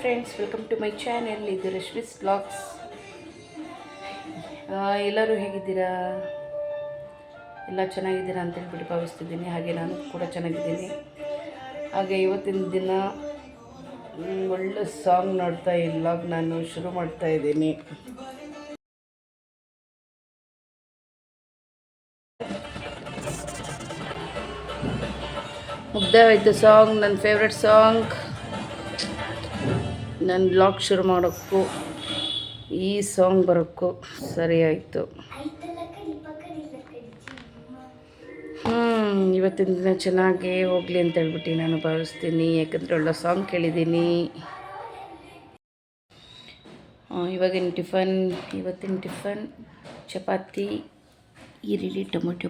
Friends, welcome to my channel. ಇದು Rashmi's vlogs. ಎಲ್ಲರೂ ಹೇಗಿದ್ದೀರಾ? ಎಲ್ಲ ಚೆನ್ನಾಗಿದ್ದೀರಾ ಅಂತ ಹೇಳ್ಬಿಟ್ಟು ಭಾವಿಸ್ತಿದ್ದೀನಿ. ಹಾಗೆ ನಾನು ಕೂಡ ಚೆನ್ನಾಗಿದ್ದೀನಿ. ಹಾಗೆ ಇವತ್ತಿನ ದಿನ ಒಳ್ಳೆ ಸಾಂಗ್ ನೋಡ್ತಾ ಈ ವ್ಲಾಗ್ ನಾನು ಶುರು ಮಾಡ್ತಾ ಇದ್ದೀನಿ. ಮುಗ್ದೇ ಹೋಯ್ತು ಸಾಂಗ್, ನನ್ನ ಫೇವ್ರೆಟ್ ಸಾಂಗ್. ನನ್ನ ವ್ಲಾಗ್ ಶುರು ಮಾಡೋಕ್ಕೂ ಈ ಸಾಂಗ್ ಬರೋಕ್ಕೂ ಸರಿ ಆಯಿತು. ಇವತ್ತಿನ ದಿನ ಚೆನ್ನಾಗೇ ಹೋಗಲಿ ಅಂತ ಹೇಳ್ಬಿಟ್ಟು ನಾನು ಭಾವಿಸ್ತೀನಿ. ಯಾಕಂದರೆ ಒಳ್ಳೆ ಸಾಂಗ್ ಕೇಳಿದ್ದೀನಿ. ಇವತ್ತಿನ ಟಿಫನ್ ಚಪಾತಿ, ಈರುಳ್ಳಿ ಟೊಮೊಟೊ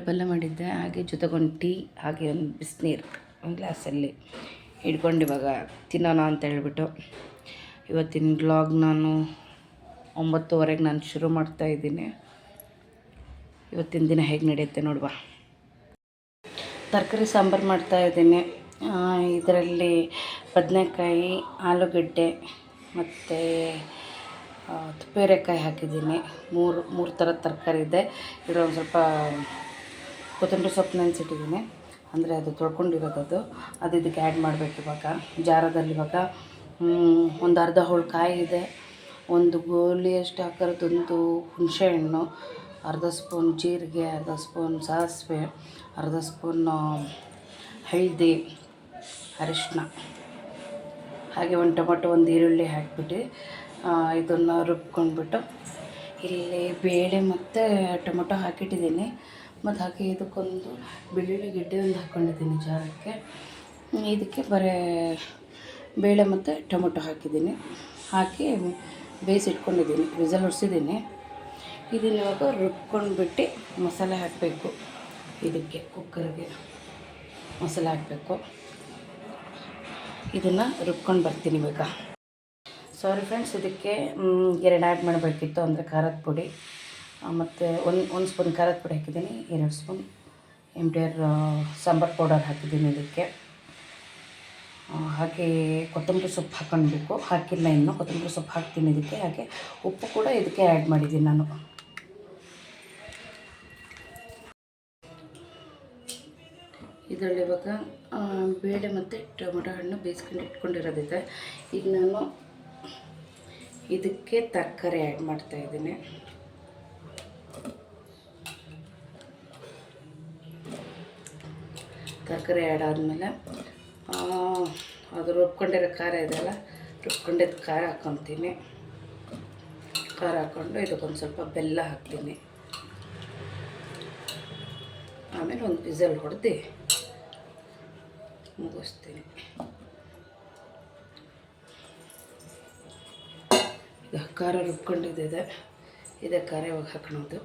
ಪಲ್ಯ ಮಾಡಿದ್ದೆ. ಹಾಗೆ ಜೊತೆಗೊಂದು ಟೀ, ಹಾಗೆ ಒಂದು ಬಿಸಿನೀರು ಒಂದು ಗ್ಲಾಸಲ್ಲಿ ಹಿಡ್ಕೊಂಡು ಇವಾಗ ತಿನ್ನೋಣ ಅಂತ ಹೇಳ್ಬಿಟ್ಟು ಇವತ್ತಿನ ವ್ಲಾಗ್ ನಾನು 9:30ಗೆ ನಾನು ಶುರು ಮಾಡ್ತಾಯಿದ್ದೀನಿ. ಇವತ್ತಿನ ದಿನ ಹೇಗೆ ನಡೆಯುತ್ತೆ ನೋಡುವ. ತರಕಾರಿ ಸಾಂಬಾರು ಮಾಡ್ತಾಯಿದ್ದೀನಿ. ಇದರಲ್ಲಿ ಬದನೆಕಾಯಿ, ಆಲೂಗಡ್ಡೆ ಮತ್ತು ತುಪ್ಪೇರೆಕಾಯಿ ಹಾಕಿದ್ದೀನಿ. ಮೂರು ಥರದ ತರಕಾರಿ ಇದೆ. ಇದರೊಂದು ಸ್ವಲ್ಪ ಕೊತ್ತಂಬರಿ ಸೊಪ್ಪು ನೆನೆಸಿಟ್ಟಿದ್ದೀನಿ, ಅಂದರೆ ಅದು ತೊಳ್ಕೊಂಡಿರೋದು. ಅದು ಇದಕ್ಕೆ ಆ್ಯಡ್ ಮಾಡಬೇಕು. ಇವಾಗ ಜಾರದಲ್ಲಿ ಒಂದು ಅರ್ಧ ಹೋಳು ಕಾಯಿ ಇದೆ, ಒಂದು ಗೋಲಿಯಷ್ಟು ಆಕಾರದೊಂದು ಹುಣಸೆಹಣ್ಣು, ಅರ್ಧ ಸ್ಪೂನ್ ಜೀರಿಗೆ, ಅರ್ಧ ಸ್ಪೂನ್ ಸಾಸಿವೆ, ಅರ್ಧ ಸ್ಪೂನ್ ಹಳದಿ, ಅರಿಶಿನ, ಹಾಗೆ ಒಂದು ಟೊಮೊಟೊ, ಒಂದು ಈರುಳ್ಳಿ ಹಾಕಿಬಿಟ್ಟು ಇದನ್ನು ರುಬ್ಕೊಂಡ್ಬಿಟ್ಟು ಇಲ್ಲಿ ಬೇಳೆ ಮತ್ತು ಟೊಮೊಟೊ ಹಾಕಿಟ್ಟಿದ್ದೀನಿ. ಮತ್ತು ಹಾಗೆ ಇದಕ್ಕೊಂದು ಬೆಳ್ಳುಳ್ಳಿ ಗೆಡ್ಡೆ ಒಂದು ಹಾಕ್ಕೊಂಡಿದ್ದೀನಿ ಜಾರಕ್ಕೆ. ಇದಕ್ಕೆ ಬರೀ ಬೇಳೆ ಮತ್ತು ಟೊಮೊಟೊ ಹಾಕಿ ಬೇಯಿಸಿಟ್ಕೊಂಡಿದ್ದೀನಿ, ವಿಸಲ್ ಹೊಡ್ಸಿದ್ದೀನಿ. ಇದನ್ನು ಇವಾಗ ರುಬ್ಕೊಂಡ್ಬಿಟ್ಟು ಮಸಾಲೆ ಹಾಕಬೇಕು. ಇದಕ್ಕೆ ಕುಕ್ಕರ್ಗೆ ಮಸಾಲೆ ಹಾಕಬೇಕು. ಇದನ್ನು ರುಬ್ಕೊಂಡು ಬರ್ತೀನಿ ಇವಾಗ. ಸಾರಿ ಫ್ರೆಂಡ್ಸ್, ಇದಕ್ಕೆ 2 ಆ್ಯಡ್ ಮಾಡಬೇಕಿತ್ತು, ಅಂದರೆ ಖಾರದ ಪುಡಿ ಮತ್ತು ಒಂದು ಸ್ಪೂನ್ ಖಾರದ ಪುಡಿ ಹಾಕಿದ್ದೀನಿ, 2 ಸ್ಪೂನ್ MTR ಸಾಂಬಾರು ಪೌಡರ್ ಹಾಕಿದ್ದೀನಿ ಇದಕ್ಕೆ. ಹಾಗೆ ಕೊತ್ತಂಬರಿ ಸೊಪ್ಪು ಹಾಕ್ಕೊಳ್ಬೇಕು, ಹಾಕಿಲ್ಲ ಇನ್ನು. ಕೊತ್ತಂಬರಿ ಸೊಪ್ಪು ಹಾಕ್ತೀನಿ ಇದಕ್ಕೆ. ಹಾಗೆ ಉಪ್ಪು ಕೂಡ ಇದಕ್ಕೆ ಆ್ಯಡ್ ಮಾಡಿದ್ದೀನಿ ನಾನು. ಇದರಲ್ಲಿ ಇವಾಗ ಬೇಳೆ ಮತ್ತು ಟೊಮೊಟೊ ಹಣ್ಣು ಬೇಯಿಸ್ಕೊಂಡು ಇಟ್ಕೊಂಡಿರೋದಿದೆ. ಈಗ ನಾನು ಇದಕ್ಕೆ ತರಕಾರಿ ಆ್ಯಡ್ ಮಾಡ್ತಾಯಿದ್ದೀನಿ. ತರಕಾರಿ ಆ್ಯಡ್ ಆದಮೇಲೆ ಅದು ರುಬ್ಕೊಂಡಿರೋ ಖಾರ ಇದೆಯಲ್ಲ, ರುಬ್ಕೊಂಡಿದ್ದ ಖಾರ ಹಾಕ್ಕೊತೀನಿ. ಖಾರ ಹಾಕ್ಕೊಂಡು ಇದಕ್ಕೊಂದು ಸ್ವಲ್ಪ ಬೆಲ್ಲ ಹಾಕ್ತೀನಿ. ಆಮೇಲೆ ಒಂದು ವಿಸಲ್ ಹೊಡೆದು ಮುಗಿಸ್ತೀನಿ. ಈಗ ಖಾರ ರುಬ್ಕೊಂಡಿದ್ದಿದೆ, ಇದೇ ಖಾರ ಇವಾಗ ಹಾಕೋದು.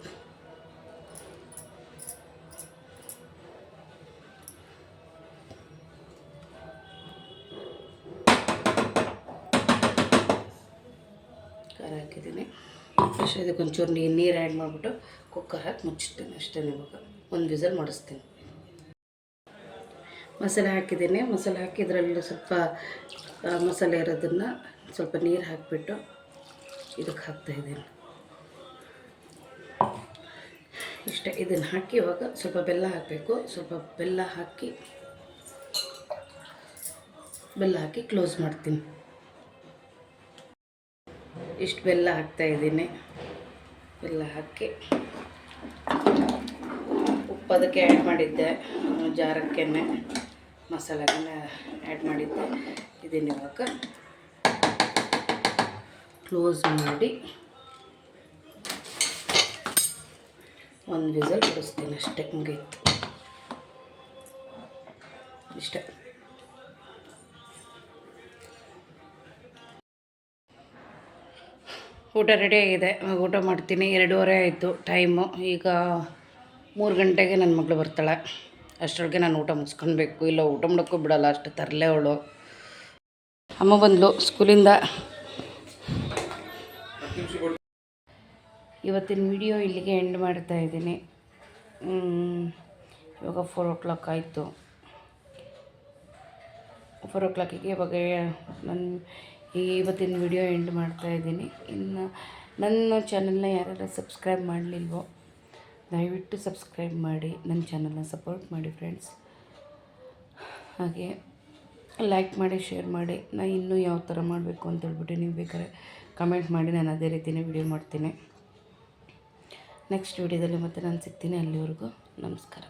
ಖಾರ ಹಾಕಿದ್ದೀನಿ. ಅಷ್ಟೇ, ಇದಕ್ಕೊಂಚೂರು ನೀರು ಆ್ಯಡ್ ಮಾಡಿಬಿಟ್ಟು ಕುಕ್ಕರ್ ಹಾಕಿ ಮುಚ್ಚಿಡ್ತೀನಿ. ಅಷ್ಟೇ, ಇವಾಗ ಒಂದು ವಿಸಲ್ ಮಾಡಿಸ್ತೀನಿ. ಮಸಾಲೆ ಹಾಕಿದ್ದೀನಿ. ಮಸಾಲೆ ಹಾಕಿ ಇದರಲ್ಲಿ ಸ್ವಲ್ಪ ಮಸಾಲೆ ಇರೋದನ್ನು ಸ್ವಲ್ಪ ನೀರು ಹಾಕಿಬಿಟ್ಟು ಇದಕ್ಕೆ ಹಾಕ್ತಾಯಿದ್ದೀನಿ. ಇಷ್ಟೇ. ಇದನ್ನು ಹಾಕಿ ಇವಾಗ ಸ್ವಲ್ಪ ಬೆಲ್ಲ ಹಾಕಬೇಕು. ಸ್ವಲ್ಪ ಬೆಲ್ಲ ಹಾಕಿ ಕ್ಲೋಸ್ ಮಾಡ್ತೀನಿ. ಇಷ್ಟು ಬೆಲ್ಲ ಹಾಕ್ತಾಯಿದ್ದೀನಿ. ಬೆಲ್ಲ ಹಾಕಿ ಉಪ್ಪು ಅದಕ್ಕೆ ಆ್ಯಡ್ ಮಾಡಿದ್ದೆ, ಜಾರಕ್ಕೆ ಮಸಾಲೆಗೆಲ್ಲ ಆ್ಯಡ್ ಮಾಡಿದ್ದೆ. ಇದನ್ನು ಇವಾಗ ಕ್ಲೋಸ್ ಮಾಡಿ ಒಂದು ವಿಸಲ್ ಬಿಡಿಸ್ತೀನಿ. ಅಷ್ಟೇ, ಮುಗೀತು. ಇಷ್ಟೇ. ಊಟ ರೆಡಿ ಆಗಿದೆ. ಊಟ ಮಾಡ್ತೀನಿ. 2:30 ಆಯಿತು ಟೈಮು. ಈಗ 3 ಗಂಟೆಗೆ ನನ್ನ ಮಗಳು ಬರ್ತಾಳೆ. ಅಷ್ಟರೊಳಗೆ ನಾನು ಊಟ ಮುಗಿಸ್ಕೊಳ್ಬೇಕು, ಇಲ್ಲ ಊಟ ಮಾಡೋಕ್ಕೂ ಬಿಡೋಲ್ಲ, ಅಷ್ಟು ತರಲೆ ಅವಳು. ಅಮ್ಮ ಬಂದಳು ಸ್ಕೂಲಿಂದ. ಇವತ್ತಿನ ವಿಡಿಯೋ ಇಲ್ಲಿಗೆ ಎಂಡ್ ಮಾಡ್ತಾಯಿದ್ದೀನಿ. ಇವಾಗ 4 o'clock ಆಯಿತು. 4 ಇವಾಗ ನಾನು ಇವತ್ತಿನ ವಿಡಿಯೋ ಎಂಡ್ ಮಾಡ್ತಾಯಿದ್ದೀನಿ. ಇನ್ನು ನನ್ನ ಚಾನಲ್ನ ಯಾರೆಲ್ಲ ಸಬ್ಸ್ಕ್ರೈಬ್ ಮಾಡಲಿಲ್ವೋ ದಯವಿಟ್ಟು ಸಬ್ಸ್ಕ್ರೈಬ್ ಮಾಡಿ ನನ್ನ ಚಾನಲ್ನ ಸಪೋರ್ಟ್ ಮಾಡಿ ಫ್ರೆಂಡ್ಸ್. ಹಾಗೆ ಲೈಕ್ ಮಾಡಿ, ಶೇರ್ ಮಾಡಿ. ನಾನು ಇನ್ನೂ ಯಾವ ಥರ ಮಾಡಬೇಕು ಅಂತೇಳ್ಬಿಟ್ಟು ನೀವು ಬೇಕಾದ್ರೆ ಕಮೆಂಟ್ ಮಾಡಿ, ನಾನು ಅದೇ ರೀತಿಯೇ ವಿಡಿಯೋ ಮಾಡ್ತೀನಿ. ನೆಕ್ಸ್ಟ್ ವಿಡಿಯೋದಲ್ಲಿ ಮತ್ತೆ ನಾನು ಸಿಗ್ತೀನಿ. ಅಲ್ಲಿವರೆಗೂ ನಮಸ್ಕಾರ.